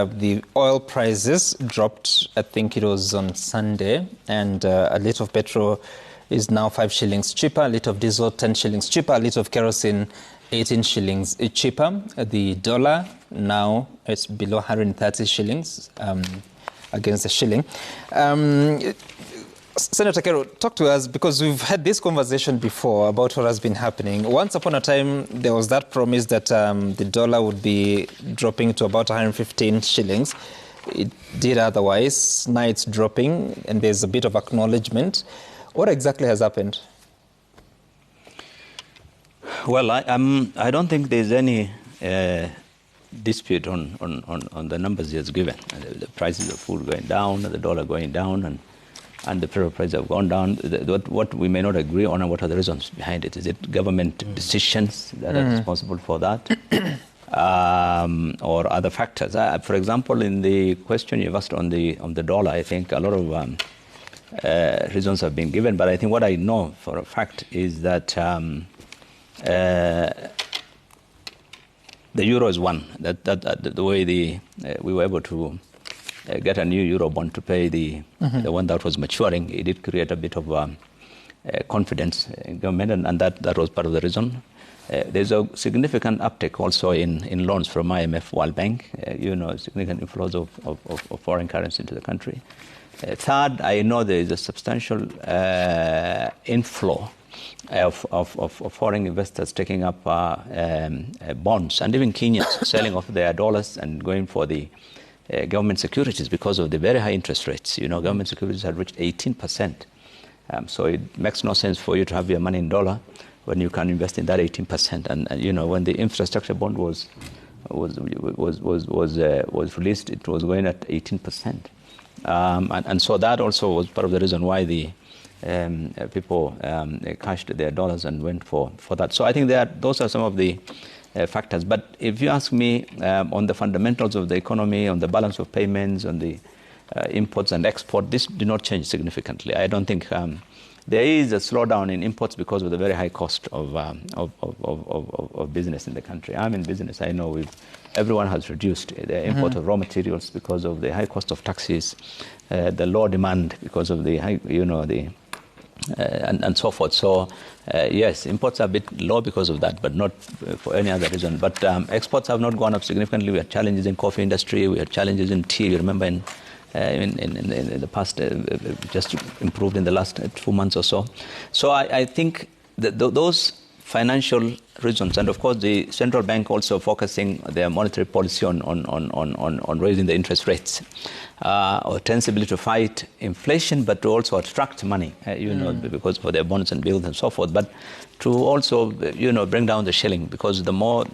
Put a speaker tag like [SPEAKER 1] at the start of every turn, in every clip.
[SPEAKER 1] The oil prices dropped, I think it was on Sunday, and a litre of petrol is now 5 shillings cheaper, a litre of diesel 10 shillings cheaper, a litre of kerosene 18 shillings cheaper. The dollar now it's below 130 shillings against the shilling. Senator Kerrow, talk to us, because we've had this conversation before about what has been happening. Once upon a time, there was that promise that the dollar would be dropping to about 115 shillings. It did otherwise. Now it's dropping, and there's a bit of acknowledgement. What exactly has happened?
[SPEAKER 2] Well, I don't think there's any dispute on the numbers he has given. The prices of food going down, the dollar going down, and the petrol prices have gone down. What we may not agree on, and what are the reasons behind it? Is it government decisions that are responsible for that, or other factors? For example, in the question you've asked on the dollar, I think a lot of reasons have been given. But I think what I know for a fact is that the euro is one. That the way we were able to get a new euro bond to pay the one that was maturing, it did create a bit of confidence in government, and that was part of the reason. There's a significant uptick also in loans from IMF, World Bank, significant inflows of foreign currency into the country. Third, I know there is a substantial inflow of foreign investors taking up bonds, and even Kenyans selling off their dollars and going for the government securities because of the very high interest rates. Government securities have reached 18%. So it makes no sense for you to have your money in dollar when you can invest in that 18%. And when the infrastructure bond was released, it was going at 18%. And so that also was part of the reason why the people cashed their dollars and went for that. So I think those are some of the factors. But if you ask me on the fundamentals of the economy, on the balance of payments, on the imports and export, this did not change significantly. I don't think there is a slowdown in imports because of the very high cost of business in the country. I'm in business. I know everyone has reduced the import of raw materials because of the high cost of taxes, the low demand because of the high, and so forth. So, yes, imports are a bit low because of that, but not for any other reason. But exports have not gone up significantly. We had challenges in coffee industry. We had challenges in tea. You remember in the past, just improved in the last 2 months or so. So I think that those financial reasons, and of course the central bank also focusing their monetary policy on raising the interest rates, ostensibly to fight inflation, but to also attract money, because for their bonds and bills and so forth, but to also, bring down the shilling, because the more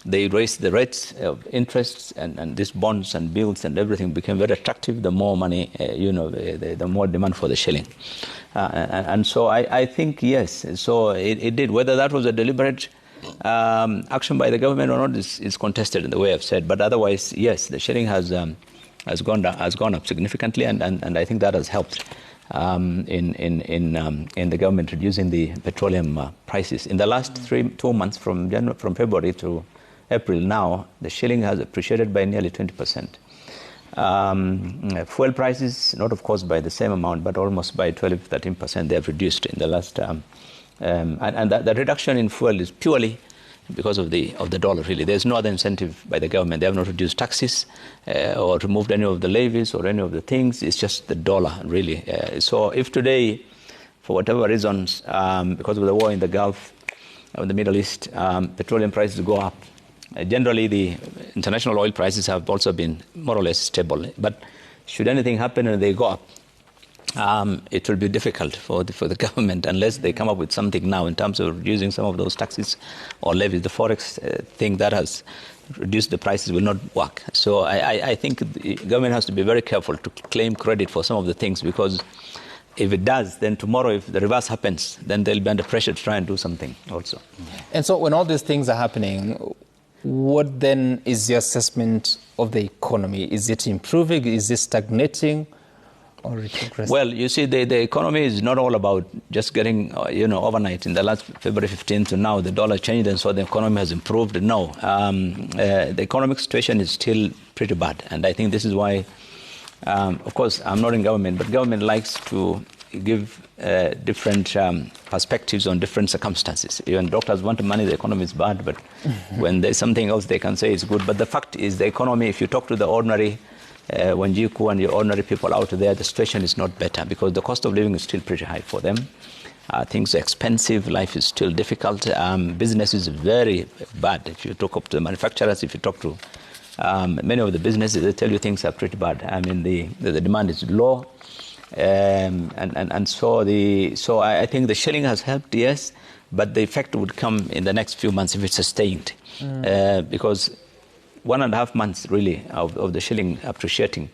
[SPEAKER 2] they raised the rates of interests and these bonds and bills and everything became very attractive, the more money, the more demand for the shilling. And so I think, yes, so it did. Whether that was a deliberate action by the government or not is contested in the way I've said. But otherwise, yes, the shilling has gone up significantly, and I think that has helped in the government reducing the petroleum prices. In the last 2 months, from February to April now, the shilling has appreciated by nearly 20%. Fuel prices, not of course by the same amount, but almost by 12-13% they have reduced in the last. And the reduction in fuel is purely because of the dollar, really. There's no other incentive by the government. They have not reduced taxes or removed any of the levies or any of the things. It's just the dollar, really. So if today, for whatever reasons, because of the war in the Gulf, or the Middle East, petroleum prices go up, generally the international oil prices have also been more or less stable. But should anything happen and they go up, it will be difficult for the government unless they come up with something now in terms of reducing some of those taxes or levies. The forex thing that has reduced the prices will not work. So I think the government has to be very careful to claim credit for some of the things, because if it does, then tomorrow, if the reverse happens, then they'll be under pressure to try and do something also.
[SPEAKER 1] And so when all these things are happening, what then is your assessment of the economy? Is it improving? Is it stagnating? or retrogress?
[SPEAKER 2] Well, you see, the economy is not all about just getting, overnight. In the last February 15th to now, the dollar changed, and so the economy has improved. No, the economic situation is still pretty bad, and I think this is why, of course, I'm not in government, but government likes to give different perspectives on different circumstances. Even doctors want money, the economy is bad, but when there's something else, they can say it's good. But the fact is, the economy, if you talk to the ordinary Wanjiku and the ordinary people out there, the situation is not better because the cost of living is still pretty high for them. Things are expensive, life is still difficult. Business is very bad. If you talk to the manufacturers, if you talk to many of the businesses, they tell you things are pretty bad. I mean, the demand is low. So I think the shilling has helped, yes, but the effect would come in the next few months if it's sustained. Because 1.5 months really of the shilling appreciating.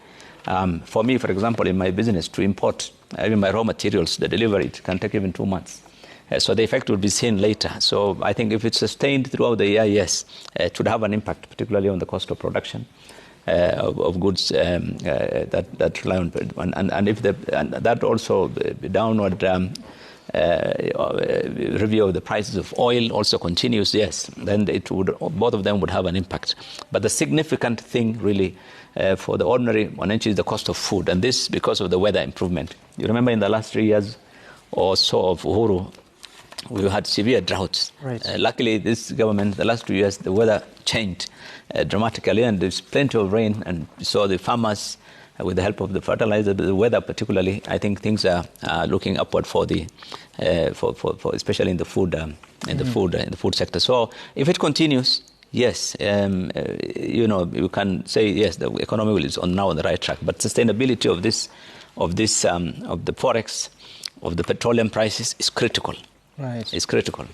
[SPEAKER 2] For me, for example, in my business, to import even my raw materials, the delivery, it can take even 2 months. So the effect will be seen later. So I think if it's sustained throughout the year, yes, it would have an impact, particularly on the cost of production of goods that rely on, and if that also downward review of the prices of oil also continues, yes, then both of them would have an impact. But the significant thing really for the ordinary Mwananchi is the cost of food, and this because of the weather improvement. You remember in the last 3 years or so of Uhuru, we had severe droughts.
[SPEAKER 1] Right.
[SPEAKER 2] Luckily, this government, the last 2 years, the weather changed dramatically, and there's plenty of rain, and so the farmers, with the help of the fertilizer, the weather particularly, I think things are looking upward for especially in the food in the food sector. So if it continues, yes, you can say yes, the economy is now on the right track. But sustainability of the forex, of the petroleum prices is critical.
[SPEAKER 1] Right.
[SPEAKER 2] It's critical.